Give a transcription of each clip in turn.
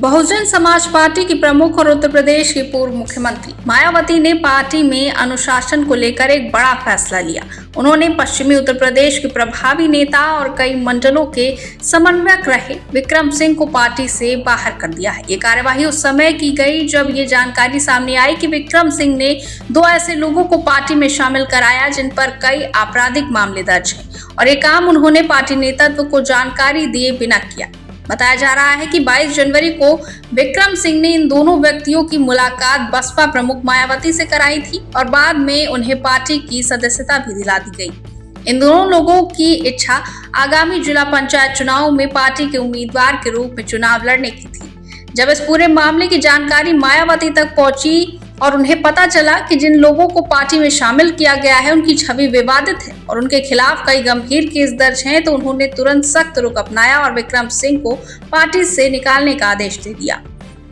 Bahujan Samaj party की प्रमुख और उत्तर प्रदेश की पूर्व मुख्यमंत्री मायावती ने पार्टी में अनुशासन को लेकर एक बड़ा फैसला लिया। उन्होंने पश्चिमी उत्तर प्रदेश के प्रभावी नेता और कई मंडलों के समन्वयक रहे विक्रम सिंह को पार्टी से बाहर कर दिया है। ये कार्यवाही उस समय की गई जब ये जानकारी सामने आई कि विक्रम सिंह ने 2 ऐसे लोगों को पार्टी में शामिल कराया जिन पर कई आपराधिक मामले दर्ज हैं और ये काम उन्होंने पार्टी नेतृत्व को जानकारी दिए बिना किया। बताया जा रहा है कि 22 जनवरी को विक्रम सिंह ने इन दोनों व्यक्तियों की मुलाकात बसपा प्रमुख मायावती से कराई थी और बाद में उन्हें पार्टी की सदस्यता भी दिला दी गई। इन दोनों लोगों की इच्छा आगामी जिला पंचायत चुनाव में पार्टी के उम्मीदवार के रूप में चुनाव लड़ने की थी। जब इस पूरे मामले की जानकारी मायावती तक पहुंची और उन्हें पता चला कि जिन लोगों को पार्टी में शामिल किया गया है उनकी छवि विवादित है और उनके खिलाफ कई गंभीर केस दर्ज हैं, तो उन्होंने तुरंत सख्त रुख अपनाया और विक्रम सिंह को पार्टी से निकालने का आदेश दे दिया।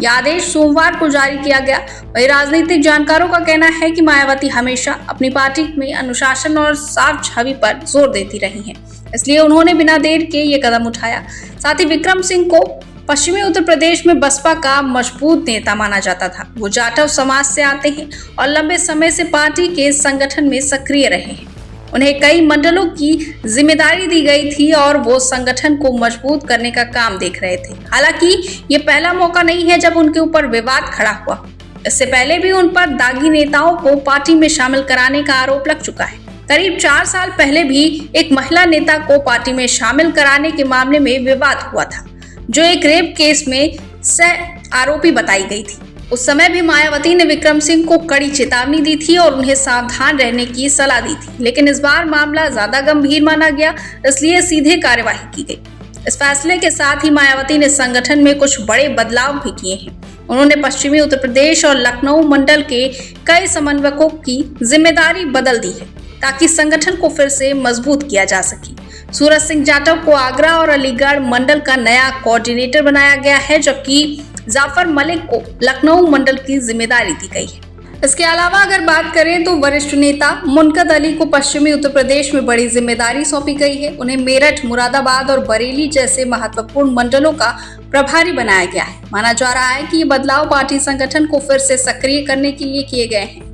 यह आदेश सोमवार को जारी किया गया। वही राजनीतिक जानकारों का कहना है कि मायावती हमेशा अपनी पार्टी में अनुशासन और साफ छवि पर जोर देती रही हैं, इसलिए उन्होंने बिना देर के ये कदम उठाया। साथ ही विक्रम सिंह को पश्चिमी उत्तर प्रदेश में बसपा का मजबूत नेता माना जाता था। वो जाटव समाज से आते हैं और लंबे समय से पार्टी के संगठन में सक्रिय रहे हैं। उन्हें कई मंडलों की जिम्मेदारी दी गई थी और वो संगठन को मजबूत करने का काम देख रहे थे। हालांकि ये पहला मौका नहीं है जब उनके ऊपर विवाद खड़ा हुआ। इससे पहले भी उन पर दागी नेताओं को पार्टी में शामिल कराने का आरोप लग चुका है। करीब 4 साल पहले भी एक महिला नेता को पार्टी में शामिल कराने के मामले में विवाद हुआ था, जो एक रेप केस में सह आरोपी बताई गई थी। उस समय भी मायावती ने विक्रम सिंह को कड़ी चेतावनी दी थी और उन्हें सावधान रहने की सलाह दी थी, लेकिन इस बार मामला ज्यादा गंभीर माना गया, इसलिए सीधे कार्यवाही की गई। इस फैसले के साथ ही मायावती ने संगठन में कुछ बड़े बदलाव भी किए हैं। उन्होंने पश्चिमी उत्तर प्रदेश और लखनऊ मंडल के कई समन्वयकों की जिम्मेदारी बदल दी है ताकि संगठन को फिर से मजबूत किया जा सके। सूरज सिंह जाटव को आगरा और अलीगढ़ मंडल का नया कोऑर्डिनेटर बनाया गया है, जबकि जाफर मलिक को लखनऊ मंडल की जिम्मेदारी दी गई है। इसके अलावा अगर बात करें तो वरिष्ठ नेता मुनकद अली को पश्चिमी उत्तर प्रदेश में बड़ी जिम्मेदारी सौंपी गई है। उन्हें मेरठ, मुरादाबाद और बरेली जैसे महत्वपूर्ण मंडलों का प्रभारी बनाया गया है। माना जा रहा है कि ये बदलाव पार्टी संगठन को फिर से सक्रिय करने के लिए किए गए हैं।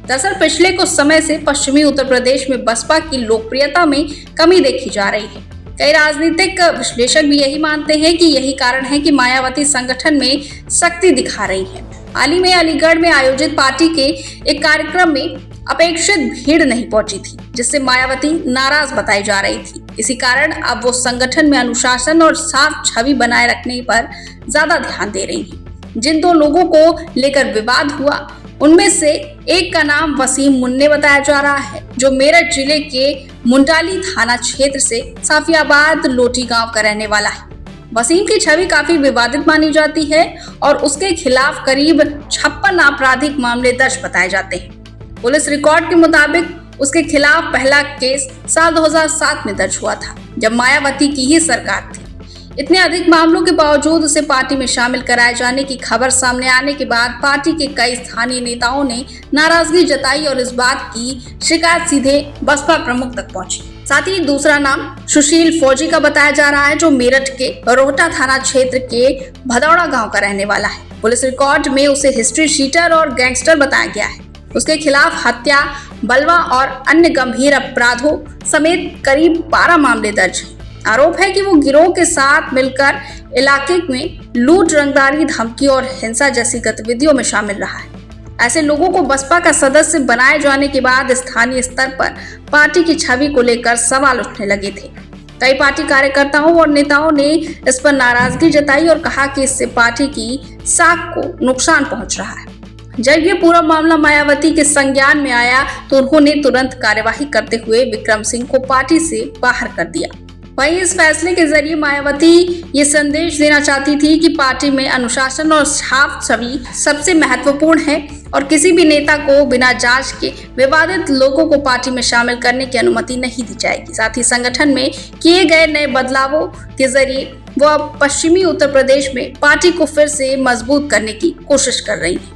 दरअसल पिछले कुछ समय से पश्चिमी उत्तर प्रदेश में बसपा की लोकप्रियता में कमी देखी जा रही है। कई राजनीतिक विश्लेषक भी यही मानते हैं कि यही कारण है कि मायावती संगठन में शक्ति दिखा रही है। हाल ही में अलीगढ़ में आयोजित पार्टी के एक कार्यक्रम में अपेक्षित भीड़ नहीं पहुंची थी, जिससे मायावती नाराज बताई जा रही थी। इसी कारण अब वो संगठन में अनुशासन और साफ छवि बनाए रखने पर ज्यादा ध्यान दे रही है। जिन 2 लोगों को लेकर विवाद हुआ उनमें से एक का नाम वसीम मुन्ने बताया जा रहा है, जो मेरठ जिले के मुंडाली थाना क्षेत्र से साफियाबाद लोटी गांव का रहने वाला है। वसीम की छवि काफी विवादित मानी जाती है और उसके खिलाफ करीब 56 आपराधिक मामले दर्ज बताए जाते हैं। पुलिस रिकॉर्ड के मुताबिक उसके खिलाफ पहला केस साल 2007 में दर्ज हुआ था, जब मायावती की ही सरकार थी। इतने अधिक मामलों के बावजूद उसे पार्टी में शामिल कराए जाने की खबर सामने आने के बाद पार्टी के कई स्थानीय नेताओं ने नाराजगी जताई और इस बात की शिकायत सीधे बसपा प्रमुख तक पहुंची। साथ ही दूसरा नाम सुशील फौजी का बताया जा रहा है, जो मेरठ के रोहटा थाना क्षेत्र के भदौड़ा गांव का रहने वाला है। पुलिस रिकॉर्ड में उसे हिस्ट्री शीटर और गैंगस्टर बताया गया है। उसके खिलाफ हत्या, बलवा और अन्य गंभीर अपराधों समेत करीब 12 मामले दर्ज हैं। आरोप है कि वो गिरोह के साथ मिलकर इलाके में लूट, रंगदारी, धमकी और हिंसा जैसी गतिविधियों में शामिल रहा है। ऐसे लोगों को बसपा का सदस्य बनाए जाने के बाद स्थानीय स्तर पर पार्टी की छवि को लेकर सवाल उठने लगे थे। कई पार्टी कार्यकर्ताओं और नेताओं ने इस पर नाराजगी जताई और कहा कि इससे पार्टी की साख को नुकसान पहुंच रहा है। जब ये पूरा मामला मायावती के संज्ञान में आया तो उन्होंने तुरंत कार्यवाही करते हुए विक्रम सिंह को पार्टी से बाहर कर दिया। वहीं इस फैसले के जरिए मायावती ये संदेश देना चाहती थी कि पार्टी में अनुशासन और साफ छवि सबसे महत्वपूर्ण है और किसी भी नेता को बिना जांच के विवादित लोगों को पार्टी में शामिल करने की अनुमति नहीं दी जाएगी। साथ ही संगठन में किए गए नए बदलावों के जरिए वो अब पश्चिमी उत्तर प्रदेश में पार्टी को फिर से मजबूत करने की कोशिश कर रही है।